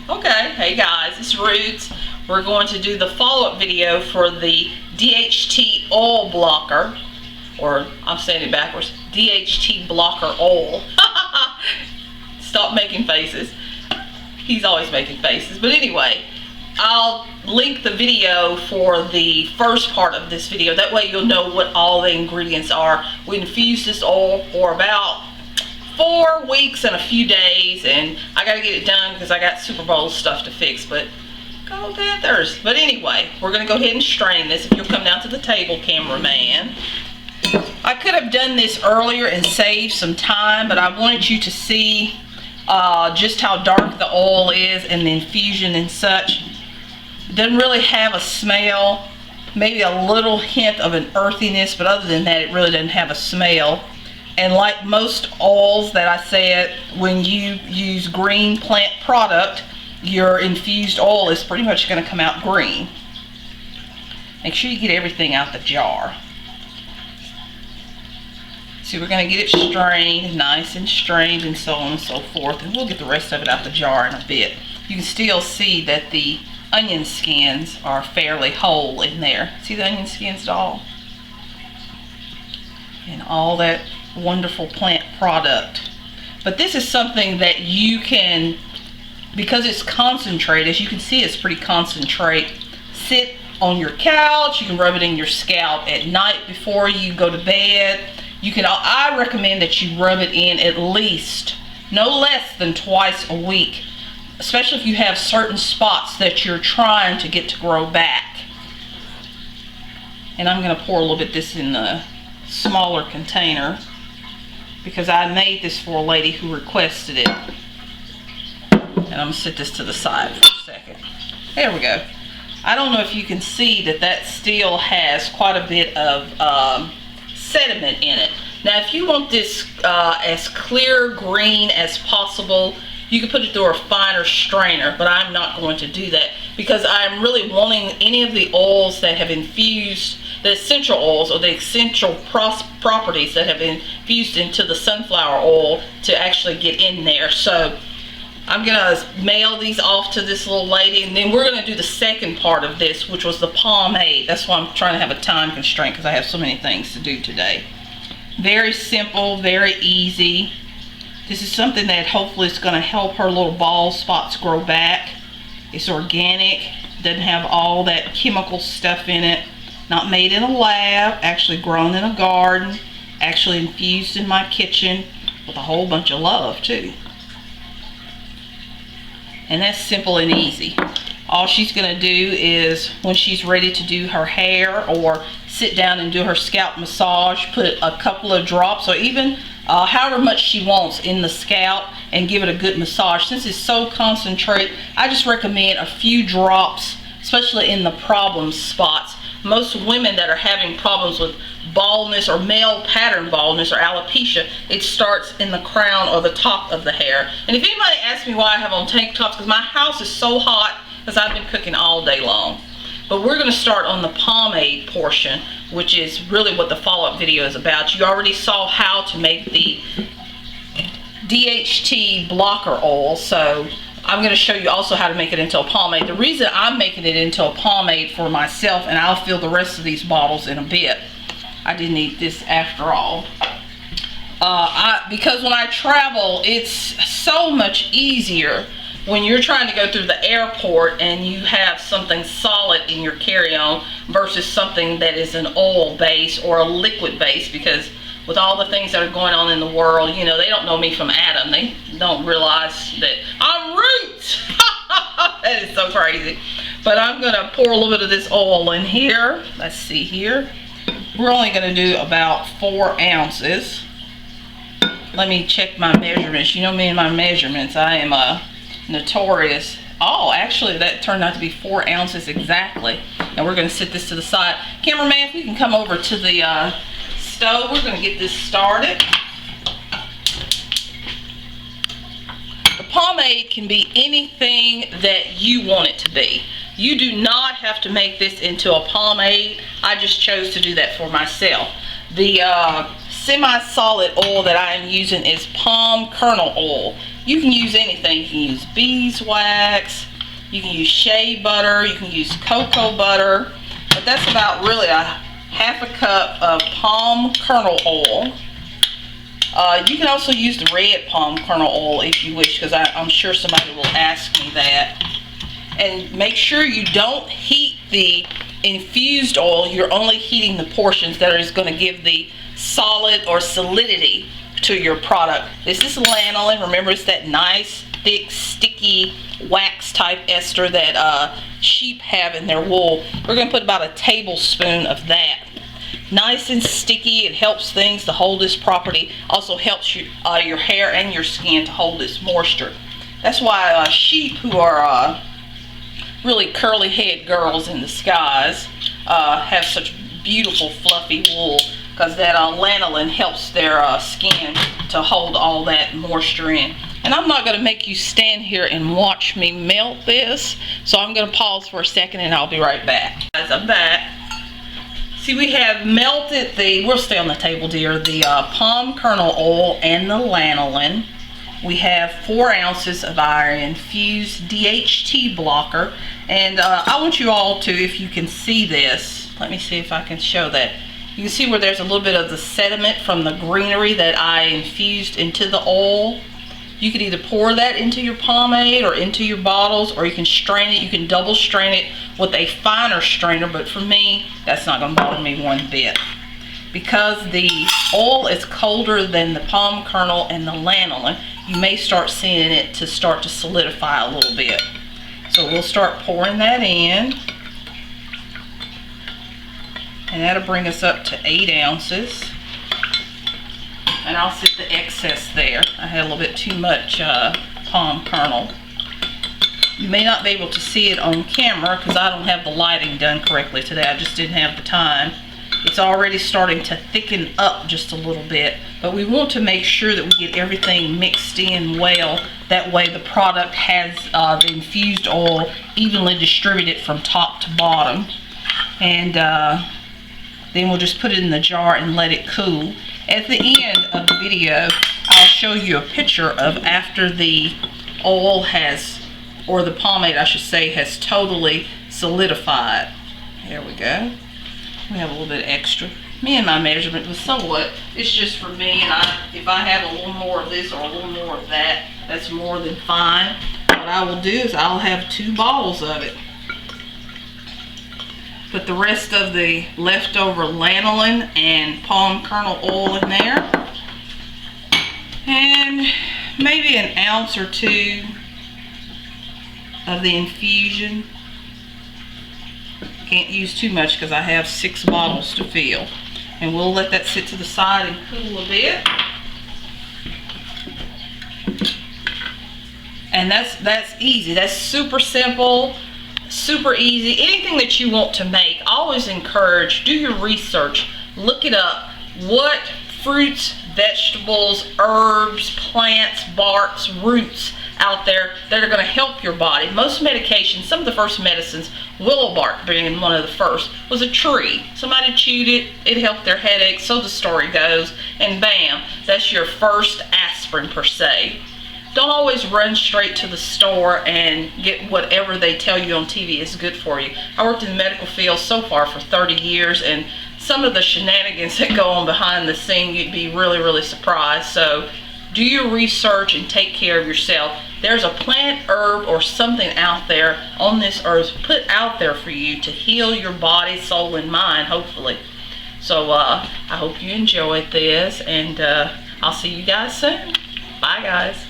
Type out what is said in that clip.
Okay, hey guys, it's Roots. We're going to do the follow-up video for the DHT oil blocker, or I'm saying it backwards, DHT blocker oil. Stop making faces. He's always making faces. But anyway, I'll link the video for the first part of this video. That way you'll know what all the ingredients are. We infused this oil for about 4 weeks and a few days, and I gotta get it done because I got Super Bowl stuff to fix, but go Panthers. But anyway, we're gonna go ahead and strain this. If you'll come down to the table, cameraman. I could have done this earlier and saved some time, but I wanted you to see just how dark the oil is and the infusion and such. It doesn't really have a smell, maybe a little hint of an earthiness, but other than that, it really doesn't have a smell. And like most oils that I said, when you use green plant product, your infused oil is pretty much going to come out green. Make sure you get everything out the jar. See, we're going to get it strained, nice and strained, and so on and so forth. And we'll get the rest of it out the jar in a bit. You can still see that the onion skins are fairly whole in there. See the onion skins, doll? And all that wonderful plant product. But this is something that you can, because it's concentrate, as you can see, it's pretty concentrate. Sit on your couch, you can rub it in your scalp at night before you go to bed. You can, I recommend that you rub it in at least no less than twice a week, especially if you have certain spots that you're trying to get to grow back. And I'm going to pour a little bit of this in the smaller container because I made this for a lady who requested it. And I'm going to set this to the side for a second. There we go. I don't know if you can see that that still has quite a bit of sediment in it. Now if you want this as clear green as possible, you can put it through a finer strainer, but I'm not going to do that because I'm really wanting any of the oils that have infused, the essential oils or the essential properties that have been infused into the sunflower oil to actually get in there. So I'm gonna mail these off to this little lady, and then we're gonna do the second part of this, which was the pomade. That's why I'm trying to have a time constraint because I have so many things to do today. Very simple, very easy. This is something that hopefully is going to help her little bald spots grow back. It's organic, doesn't have all that chemical stuff in it. Not made in a lab, actually grown in a garden, actually infused in my kitchen with a whole bunch of love too. And that's simple and easy. All she's going to do is when she's ready to do her hair or sit down and do her scalp massage, put a couple of drops or even however much she wants in the scalp and give it a good massage. Since it's so concentrate, I just recommend a few drops, especially in the problem spots. Most women that are having problems with baldness or male pattern baldness or alopecia, it starts in the crown or the top of the hair. And if anybody asks me why I have on tank tops, because my house is so hot because I've been cooking all day long. But we're going to start on the pomade portion, which is really what the follow-up video is about. You already saw how to make the DHT blocker oil, so I'm going to show you also how to make it into a pomade. The reason I'm making it into a pomade for myself, and I'll fill the rest of these bottles in a bit. I didn't eat this after all. Because when I travel, it's so much easier when you're trying to go through the airport and you have something solid in your carry-on versus something that is an oil base or a liquid base, because with all the things that are going on in the world, you know, they don't know me from Adam. They don't realize that I'm Roots. That is so crazy. But I'm going to pour a little bit of this oil in here. Let's see here. We're only going to do about 4 ounces. Let me check my measurements. You know me and my measurements. I am notorious. Oh, actually that turned out to be 4 ounces exactly. And we're going to set this to the side. Cameraman, if you can come over to the stove, we're going to get this started. The pomade can be anything that you want it to be. You do not have to make this into a pomade. I just chose to do that for myself. The semi-solid oil that I am using is palm kernel oil. You can use anything. You can use beeswax, you can use shea butter, you can use cocoa butter, but that's about really a half a cup of palm kernel oil. You can also use the red palm kernel oil if you wish, because I'm sure somebody will ask me that. And make sure you don't heat the infused oil. You're only heating the portions that is going to give the solid or solidity to your product. This is lanolin. Remember, it's that nice, thick, sticky wax type ester that sheep have in their wool. We're going to put about a tablespoon of that. Nice and sticky. It helps things to hold this property. Also helps you, your hair and your skin to hold this moisture. That's why sheep who are really curly head girls in the skies have such beautiful fluffy wool, because that lanolin helps their skin to hold all that moisture in. And I'm not going to make you stand here and watch me melt this, so I'm going to pause for a second and I'll be right back. Guys, I'm back. See, we have melted we'll stay on the table, dear, the palm kernel oil and the lanolin. We have 4 ounces of our infused Dht Blocker. And I want you all to, if you can see this, let me see if I can show that. You can see where there's a little bit of the sediment from the greenery that I infused into the oil. You could either pour that into your pomade or into your bottles, or you can strain it. You can double strain it with a finer strainer, but for me, that's not going to bother me one bit. Because the oil is colder than the palm kernel and the lanolin, you may start seeing it to start to solidify a little bit. So we'll start pouring that in. And that'll bring us up to 8 ounces. And I'll set the excess there. I had a little bit too much palm kernel. You may not be able to see it on camera because I don't have the lighting done correctly today. I just didn't have the time. It's already starting to thicken up just a little bit, but we want to make sure that we get everything mixed in well. That way the product has the infused oil evenly distributed from top to bottom. And then we'll just put it in the jar and let it cool. At the end of the video, I'll show you a picture of after the oil has, or the pomade I should say, has totally solidified. There we go. We have a little bit extra. Me and my measurement was somewhat, it's just for me, and if I have a little more of this or a little more of that, that's more than fine. What I will do is I'll have 2 bottles of it. Put the rest of the leftover lanolin and palm kernel oil in there. And maybe an ounce or 2 of the infusion. Can't use too much because I have 6 bottles to fill. And we'll let that sit to the side and cool a bit. And that's easy. That's super simple, super easy. Anything that you want to make, I always encourage, do your research. Look it up. What fruits, vegetables, herbs, plants, barks, roots out there that are going to help your body. Most medications, some of the first medicines, willow bark being one of the first, was a tree. Somebody chewed it, it helped their headache, so the story goes, and bam, that's your first aspirin per se. Don't always run straight to the store and get whatever they tell you on TV is good for you. I worked in the medical field so far for 30 years, and some of the shenanigans that go on behind the scene, you'd be really, really surprised. So do your research and take care of yourself. There's a plant, herb, or something out there on this earth put out there for you to heal your body, soul, and mind, hopefully. So I hope you enjoyed this, and I'll see you guys soon. Bye, guys.